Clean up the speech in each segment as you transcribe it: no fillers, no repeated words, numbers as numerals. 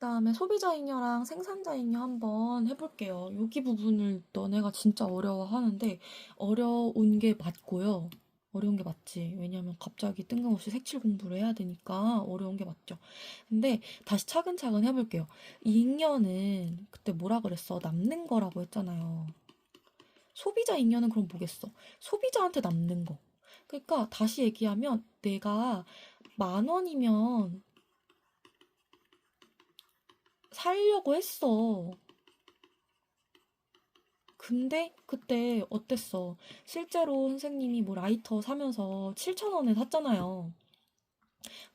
그다음에 소비자 잉여랑 생산자 잉여 한번 해볼게요. 여기 부분을 너네가 진짜 어려워하는데 어려운 게 맞고요. 어려운 게 맞지. 왜냐면 갑자기 뜬금없이 색칠 공부를 해야 되니까 어려운 게 맞죠. 근데 다시 차근차근 해볼게요. 이 잉여는 그때 뭐라 그랬어? 남는 거라고 했잖아요. 소비자 잉여는 그럼 뭐겠어? 소비자한테 남는 거. 그러니까 다시 얘기하면 내가 10,000원이면 살려고 했어. 근데 그때 어땠어? 실제로 선생님이 뭐 라이터 사면서 7,000원에 샀잖아요.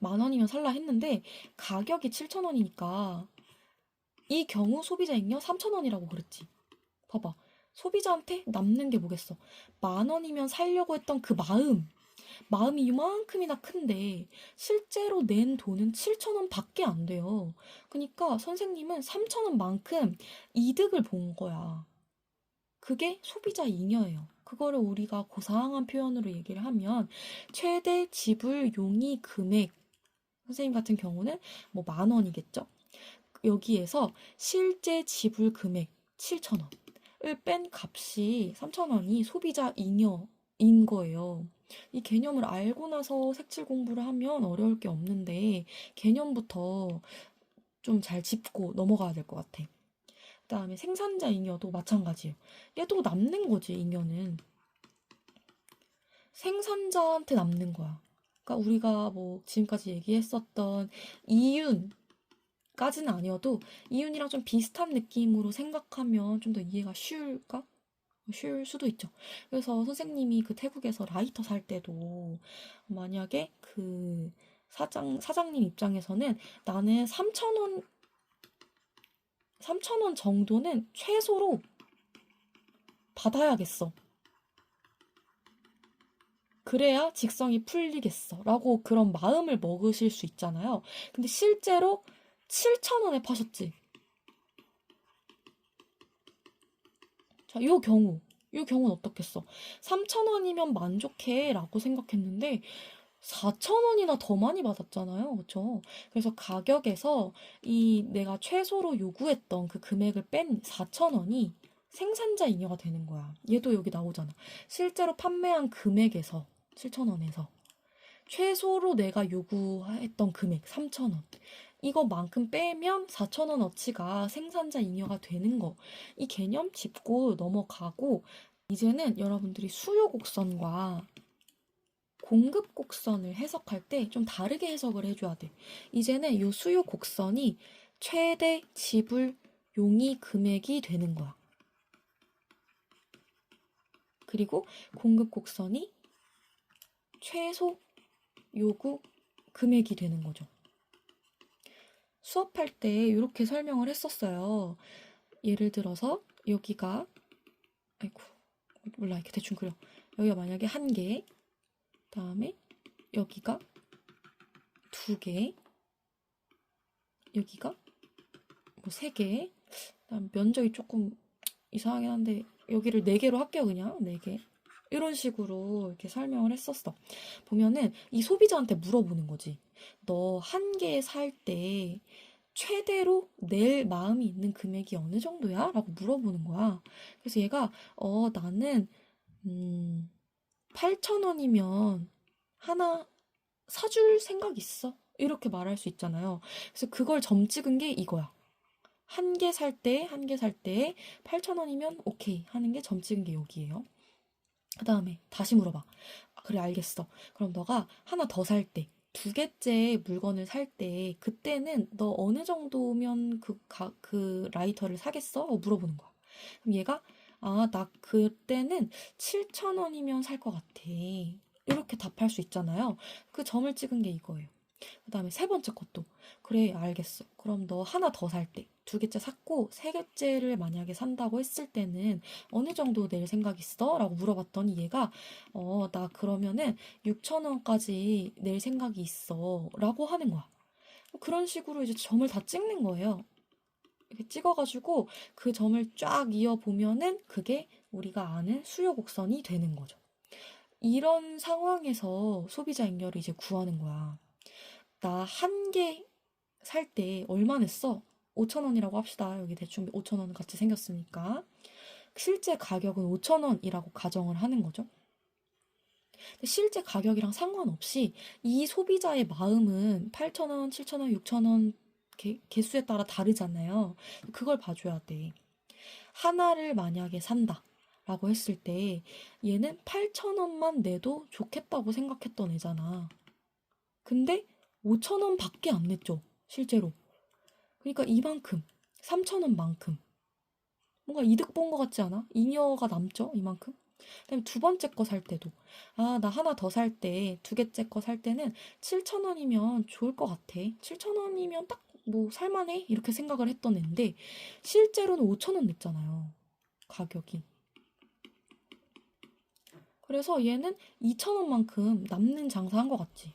10,000원이면 살라 했는데 가격이 7,000원이니까 이 경우 소비자 잉여 3,000원이라고 그랬지. 봐봐. 소비자한테 남는 게 뭐겠어? 10,000원이면 살려고 했던 그 마음이 이만큼이나 큰데 실제로 낸 돈은 7,000원 밖에 안 돼요. 그러니까 선생님은 3,000원만큼 이득을 본 거야. 그게 소비자 잉여예요. 그거를 우리가 고상한 표현으로 얘기를 하면 최대 지불 용의 금액, 선생님 같은 경우는 뭐 10,000원이겠죠? 여기에서 실제 지불 금액 7,000원을 뺀 값이 3,000원이 소비자 잉여인 거예요. 이 개념을 알고 나서 색칠 공부를 하면 어려울 게 없는데 개념부터 좀 잘 짚고 넘어가야 될 것 같아. 그다음에 생산자 잉여도 마찬가지예요. 얘도 남는 거지, 잉여는. 생산자한테 남는 거야. 그러니까 우리가 뭐 지금까지 얘기했었던 이윤까지는 아니어도 이윤이랑 좀 비슷한 느낌으로 생각하면 좀 더 이해가 쉬울까? 쉬울 수도 있죠. 그래서 선생님이 그 태국에서 라이터 살 때도 만약에 그 사장님 입장에서는 나는 3,000원 정도는 최소로 받아야겠어. 그래야 직성이 풀리겠어. 라고 그런 마음을 먹으실 수 있잖아요. 근데 실제로 7,000원에 파셨지. 자, 요 경우는 어떻겠어? 3,000원이면 만족해. 라고 생각했는데, 4,000원이나 더 많이 받았잖아요. 그쵸? 그래서 가격에서 이 내가 최소로 요구했던 그 금액을 뺀 4,000원이 생산자 잉여가 되는 거야. 얘도 여기 나오잖아. 실제로 판매한 금액에서 7,000원에서 최소로 내가 요구했던 금액 3,000원. 이거만큼 빼면 4,000원어치가 생산자 잉여가 되는 거. 이 개념 짚고 넘어가고 이제는 여러분들이 수요 곡선과 공급 곡선을 해석할 때 좀 다르게 해석을 해줘야 돼. 이제는 이 수요 곡선이 최대 지불 용의 금액이 되는 거야. 그리고 공급 곡선이 최소 요구 금액이 되는 거죠. 수업할 때 이렇게 설명을 했었어요. 예를 들어서 여기가 아이고 몰라 이렇게 대충 그려. 여기가 만약에 1개, 다음에 여기가 2개, 여기가 뭐 3개. 그다음 면적이 조금 이상하긴 한데 여기를 4개로 할게요. 그냥 4개. 이런 식으로 이렇게 설명을 했었어. 보면은 이 소비자한테 물어보는 거지. 너 1개 살 때 최대로 낼 마음이 있는 금액이 어느 정도야? 라고 물어보는 거야. 그래서 얘가 나는 8,000원이면 하나 사줄 생각 있어? 이렇게 말할 수 있잖아요. 그래서 그걸 점 찍은 게 이거야. 1개 살 때, 1개 살 때 8,000원이면 오케이 하는 게 점 찍은 게 여기예요. 그 다음에 다시 물어봐. 그래, 알겠어. 그럼 너가 하나 더 살 때, 2개째 물건을 살 때, 그때는 너 어느 정도면 그 라이터를 사겠어? 물어보는 거야. 그럼 얘가, 나 그때는 7,000원이면 살 것 같아. 이렇게 답할 수 있잖아요. 그 점을 찍은 게 이거예요. 그 다음에 3번째 것도 그래 알겠어. 그럼 너 하나 더 살 때 2개째 샀고 3개째를 만약에 산다고 했을 때는 어느 정도 낼 생각 있어? 라고 물어봤더니 얘가 나 그러면은 6,000원까지 낼 생각이 있어 라고 하는 거야. 그런 식으로 이제 점을 다 찍는 거예요. 이렇게 찍어가지고 그 점을 쫙 이어보면은 그게 우리가 아는 수요 곡선이 되는 거죠. 이런 상황에서 소비자 잉여를 이제 구하는 거야. 나 1개 살 때 얼마 냈어? 5,000원이라고 합시다. 여기 대충 5,000원 같이 생겼으니까. 실제 가격은 5,000원이라고 가정을 하는 거죠. 근데 실제 가격이랑 상관없이 이 소비자의 마음은 8,000원, 7,000원, 6,000원 개수에 따라 다르잖아요. 그걸 봐줘야 돼. 하나를 만약에 산다 라고 했을 때 얘는 8,000원만 내도 좋겠다고 생각했던 애잖아. 근데 5,000원 밖에 안 냈죠, 실제로. 그러니까 이만큼, 3,000원만큼. 뭔가 이득 본 것 같지 않아? 잉여가 남죠, 이만큼? 그다음에 두 번째 거 살 때도, 아, 나 하나 더 살 때, 두 개째 거 살 때는 7,000원이면 좋을 것 같아. 7,000원이면 딱 뭐 살만해? 이렇게 생각을 했던 앤데, 실제로는 5,000원 냈잖아요, 가격이. 그래서 얘는 2,000원만큼 남는 장사한 것 같지.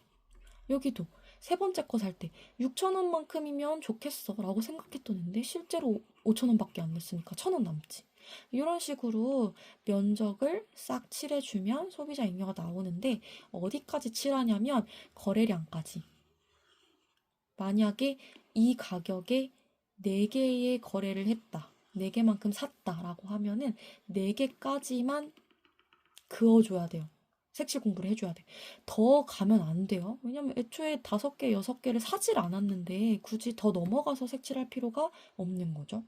여기도 세 번째 거 살 때 6,000원만큼이면 좋겠어 라고 생각했던 데 실제로 5,000원밖에 안 냈으니까 1,000원 남지. 이런 식으로 면적을 싹 칠해주면 소비자 잉여가 나오는데 어디까지 칠하냐면 거래량까지. 만약에 이 가격에 4개의 거래를 했다. 4개만큼 샀다라고 하면은 4개까지만 그어줘야 돼요. 색칠 공부를 해줘야 돼. 더 가면 안 돼요. 왜냐면 애초에 5개, 6개를 사질 않았는데 굳이 더 넘어가서 색칠할 필요가 없는 거죠.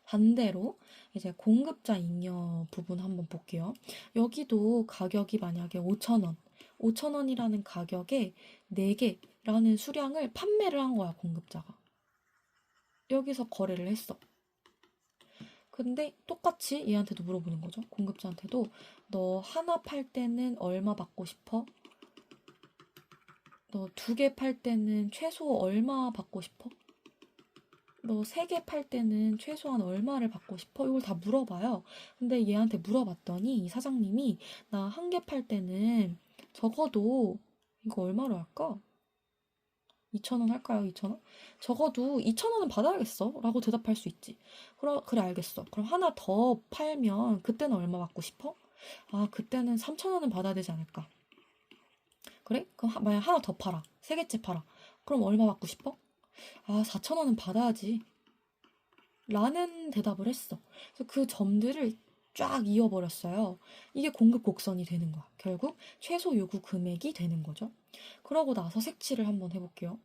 반대로 이제 공급자 잉여 부분 한번 볼게요. 여기도 가격이 만약에 5,000원, 5,000원이라는 가격에 4개라는 수량을 판매를 한 거야, 공급자가. 여기서 거래를 했어. 근데 똑같이 얘한테도 물어보는 거죠. 공급자한테도 너 하나 팔 때는 얼마 받고 싶어? 너 2개 팔 때는 최소 얼마 받고 싶어? 너 3개 팔 때는 최소한 얼마를 받고 싶어? 이걸 다 물어봐요. 근데 얘한테 물어봤더니 이 사장님이 나 1개 팔 때는 적어도 이거 얼마로 할까? 2,000원 할까요? 2,000원? 적어도 2,000원은 받아야겠어. 라고 대답할 수 있지. 그래, 알겠어. 그럼 하나 더 팔면 그때는 얼마 받고 싶어? 아, 그때는 3,000원은 받아야 되지 않을까? 그래? 그럼 만약 하나 더 팔아. 3개째 팔아. 그럼 얼마 받고 싶어? 아, 4,000원은 받아야지. 라는 대답을 했어. 그래서 그 점들을 쫙 이어버렸어요. 이게 공급 곡선이 되는 거야. 결국 최소 요구 금액이 되는 거죠. 그러고 나서 색칠을 한번 해볼게요.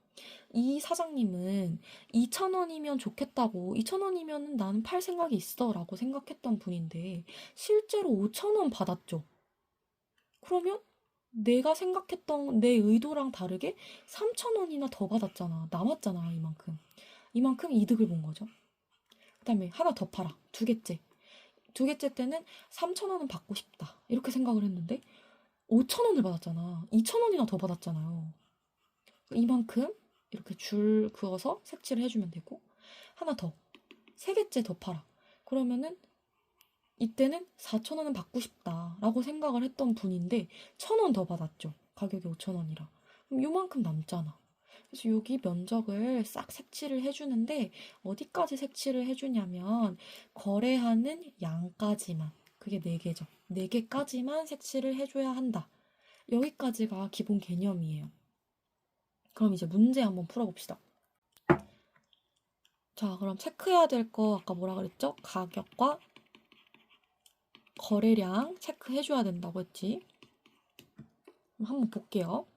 이 사장님은 2,000원이면 좋겠다고, 2,000원이면 나는 팔 생각이 있어 라고 생각했던 분인데 실제로 5,000원 받았죠. 그러면 내가 생각했던 내 의도랑 다르게 3,000원이나 더 받았잖아. 남았잖아, 이만큼. 이만큼 이득을 본 거죠. 그 다음에 하나 더 팔아. 2개째. 2개째 때는 3,000원은 받고 싶다. 이렇게 생각을 했는데 5,000원을 받았잖아. 2,000원이나 더 받았잖아요. 이만큼 이렇게 줄 그어서 색칠을 해주면 되고 하나 더. 3개째 더 팔아. 그러면은 이때는 4,000원은 받고 싶다 라고 생각을 했던 분인데 1,000원 더 받았죠. 가격이 5,000원이라. 그럼 요만큼 남잖아. 그래서 여기 면적을 싹 색칠을 해주는데 어디까지 색칠을 해주냐면 거래하는 양까지만. 그게 4개죠. 4개까지만 색칠을 해줘야 한다. 여기까지가 기본 개념이에요. 그럼 이제 문제 한번 풀어봅시다. 자, 그럼 체크해야 될 거 아까 뭐라 그랬죠? 가격과 거래량 체크해줘야 된다고 했지. 그럼 한번 볼게요.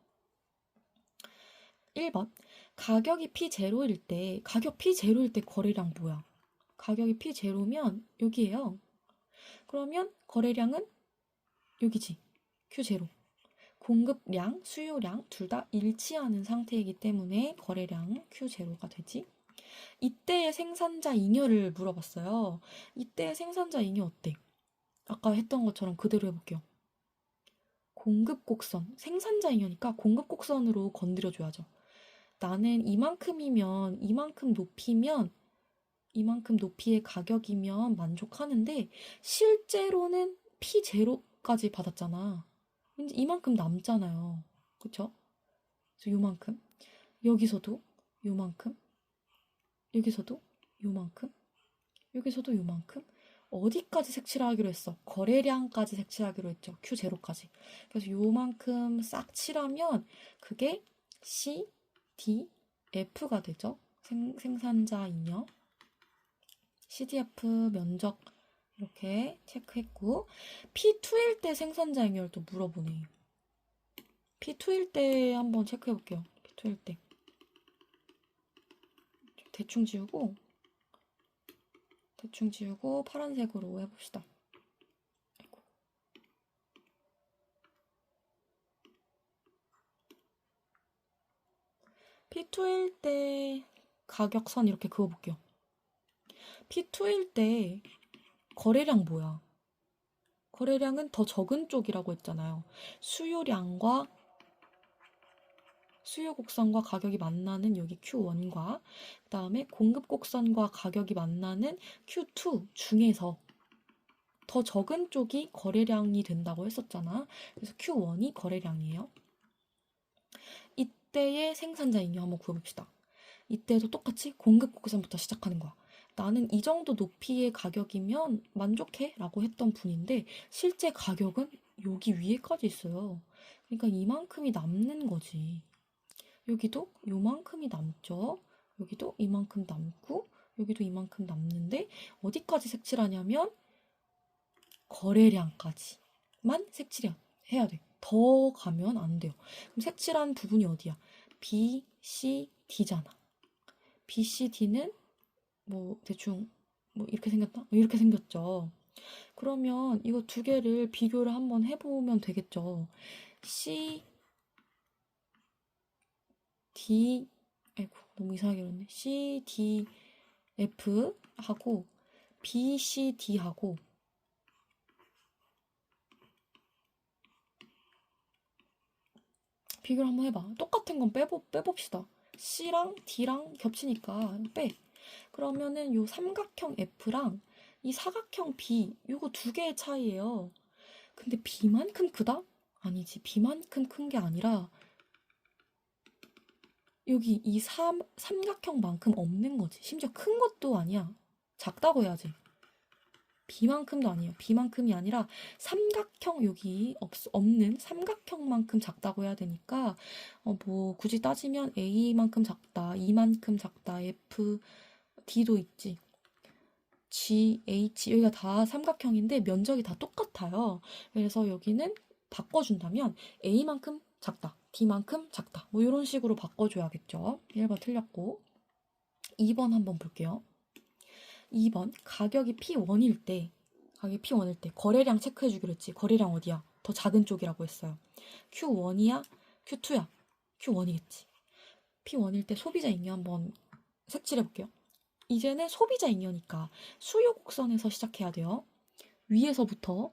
1번. 가격이 P0일 때, 가격 P0일 때 거래량 뭐야? 가격이 P0면 여기에요. 그러면 거래량은 여기지. Q0. 공급량, 수요량 둘 다 일치하는 상태이기 때문에 거래량 Q0가 되지. 이때의 생산자 잉여를 물어봤어요. 이때의 생산자 잉여 어때? 아까 했던 것처럼 그대로 해볼게요. 공급 곡선, 생산자 잉여니까 공급 곡선으로 건드려줘야죠. 나는 이만큼이면, 이만큼 높이면, 이만큼 높이의 가격이면 만족하는데 실제로는 P0까지 받았잖아. 왠지 이만큼 남잖아요. 그쵸? 그래서 요만큼. 여기서도 요만큼. 여기서도 요만큼. 여기서도 요만큼. 어디까지 색칠하기로 했어? 거래량까지 색칠하기로 했죠. Q0까지. 그래서 요만큼 싹 칠하면 그게 C, D, F가 되죠. 생산자 잉여, CDF 면적 이렇게 체크했고, P2일 때 생산자 잉여를 또 물어보네. P2일 때 한번 체크해볼게요. P2일 때. 대충 지우고 파란색으로 해봅시다. 아이고. P2일 때 가격선 이렇게 그어볼게요. P2일 때 거래량 뭐야? 거래량은 더 적은 쪽이라고 했잖아요. 수요량과 수요 곡선과 가격이 만나는 여기 Q1과 그 다음에 공급 곡선과 가격이 만나는 Q2 중에서 더 적은 쪽이 거래량이 된다고 했었잖아. 그래서 Q1이 거래량이에요. 이때의 생산자 잉여 한번 구해봅시다. 이때도 똑같이 공급 곡선부터 시작하는 거야. 나는 이 정도 높이의 가격이면 만족해 라고 했던 분인데 실제 가격은 여기 위에까지 있어요. 그러니까 이만큼이 남는 거지. 여기도 요만큼이 남죠. 여기도 이만큼 남고 여기도 이만큼 남는데 어디까지 색칠하냐면 거래량까지만 색칠해야 돼. 더 가면 안 돼요. 그럼 색칠한 부분이 어디야? B, C, D잖아. B, C, D는 뭐 대충 뭐 이렇게 생겼다? 이렇게 생겼죠. 그러면 이거 두 개를 비교를 한번 해보면 되겠죠. C, D, 아이고 너무 이상하게 그렸네. C, D, F 하고 B, C, D 하고 비교를 한번 해봐. 똑같은 건 빼봅시다. C랑 D랑 겹치니까 빼. 그러면은 요 삼각형 F랑 이 사각형 B 요거 두 개의 차이예요. 근데 B만큼 크다? 아니지. B만큼 큰 게 아니라 여기 이 삼각형만큼 없는 거지. 심지어 큰 것도 아니야. 작다고 해야지. B만큼도 아니에요. B만큼이 아니라 삼각형 여기 없는 삼각형만큼 작다고 해야 되니까 뭐 굳이 따지면 A만큼 작다, E만큼 작다, F, D도 있지. G, H 여기가 다 삼각형인데 면적이 다 똑같아요. 그래서 여기는 바꿔준다면 A만큼 작다, D만큼 작다 뭐 이런 식으로 바꿔줘야겠죠. 1번 틀렸고 2번 한번 볼게요. 2번 가격이 P1일 때 거래량 체크해 주기로 했지. 거래량 어디야? 더 작은 쪽이라고 했어요. Q1이야? Q2야? Q1이겠지. P1일 때 소비자 잉여 한번 색칠해 볼게요. 이제는 소비자 잉여니까 수요 곡선에서 시작해야 돼요. 위에서부터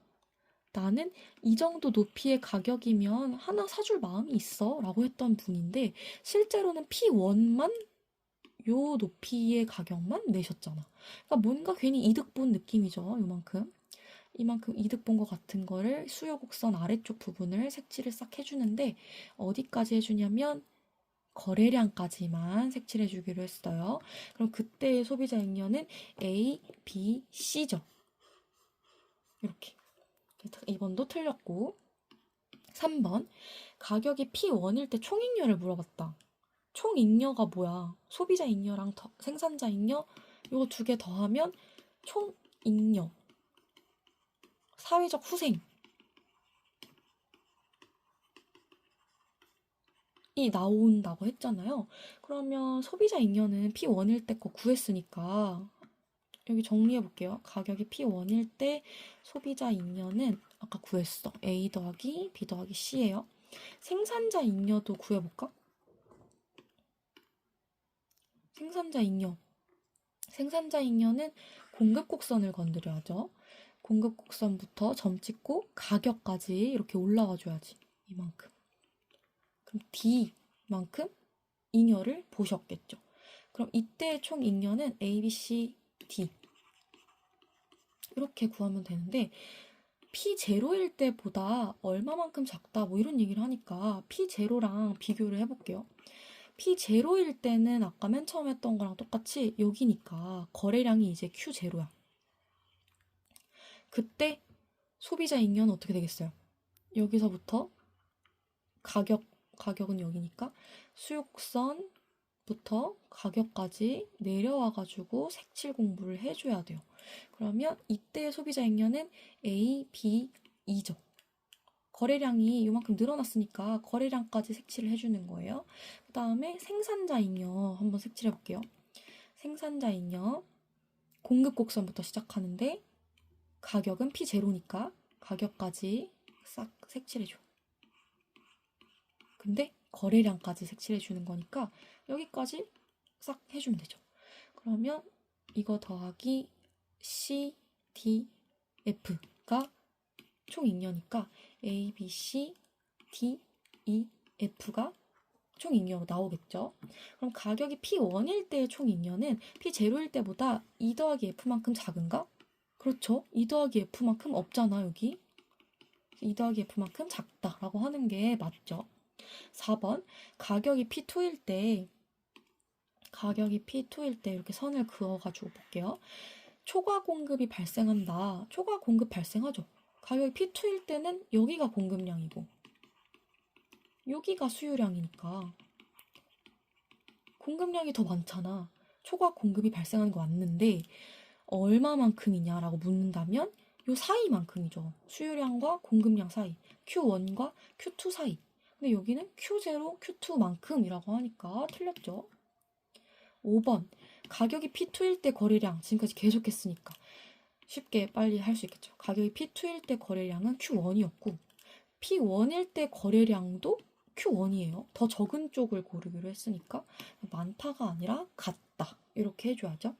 나는 이 정도 높이의 가격이면 하나 사줄 마음이 있어 라고 했던 분인데 실제로는 P1만 요 높이의 가격만 내셨잖아. 그러니까 뭔가 괜히 이득 본 느낌이죠. 요만큼. 이만큼 이득 본 것 같은 거를 수요 곡선 아래쪽 부분을 색칠을 싹 해주는데 어디까지 해주냐면 거래량까지만 색칠해 주기로 했어요. 그럼 그때의 소비자 잉여는 A, B, C죠. 이렇게. 2번도 틀렸고 3번 가격이 P1일 때 총잉여를 물어봤다. 총잉여가 뭐야? 소비자 잉여랑 생산자 잉여 이거 두 개 더하면 총잉여 사회적 후생 이 나온다고 했잖아요. 그러면 소비자 잉여는 P1일 때 거 구했으니까 여기 정리해 볼게요. 가격이 P1일 때 소비자 잉여는 아까 구했어. A 더하기 B 더하기 C예요. 생산자 잉여도 구해볼까? 생산자 잉여. 생산자 잉여는 공급 곡선을 건드려야죠. 공급 곡선부터 점 찍고 가격까지 이렇게 올라와 줘야지. 이만큼. 그럼 D만큼 잉여를 보셨겠죠. 그럼 이때의 총 잉여는 A, B, C, D 이렇게 구하면 되는데 P0일 때보다 얼마만큼 작다 뭐 이런 얘기를 하니까 P0랑 비교를 해볼게요. P0일 때는 아까 맨 처음 했던 거랑 똑같이 여기니까 거래량이 이제 Q0야. 그때 소비자 잉여는 어떻게 되겠어요? 여기서부터 가격은 여기니까 수요곡선 가격부터 가격까지 내려와가지고 색칠 공부를 해줘야 돼요. 그러면 이때의 소비자 잉여는 A, B, E죠. 거래량이 이만큼 늘어났으니까 거래량까지 색칠을 해주는 거예요. 그 다음에 생산자 잉여 한번 색칠해 볼게요. 생산자 잉여 공급 곡선부터 시작하는데 가격은 P0니까 가격까지 싹 색칠해줘. 근데 거래량까지 색칠해주는 거니까 여기까지 싹 해주면 되죠. 그러면 이거 더하기 C, D, F가 총 잉여니까 A, B, C, D, E, F가 총 잉여로 나오겠죠. 그럼 가격이 P1일 때의 총 잉여는 P0일 때보다 2 더하기 F만큼 작은가? 그렇죠. 2 더하기 F만큼 없잖아, 여기. 2 더하기 F만큼 작다라고 하는 게 맞죠. 4번, 가격이 P2일 때 이렇게 선을 그어가지고 볼게요. 초과 공급이 발생한다. 초과 공급 발생하죠. 가격이 P2일 때는 여기가 공급량이고 여기가 수요량이니까 공급량이 더 많잖아. 초과 공급이 발생하는 거 맞는데 얼마만큼이냐라고 묻는다면 요 사이만큼이죠. 수요량과 공급량 사이, Q1과 Q2 사이. 근데 여기는 Q0, Q2만큼이라고 하니까 틀렸죠. 5번, 가격이 P2일 때 거래량, 지금까지 계속했으니까 쉽게 빨리 할 수 있겠죠. 가격이 P2일 때 거래량은 Q1이었고 P1일 때 거래량도 Q1이에요. 더 적은 쪽을 고르기로 했으니까 많다가 아니라 같다. 이렇게 해줘야죠.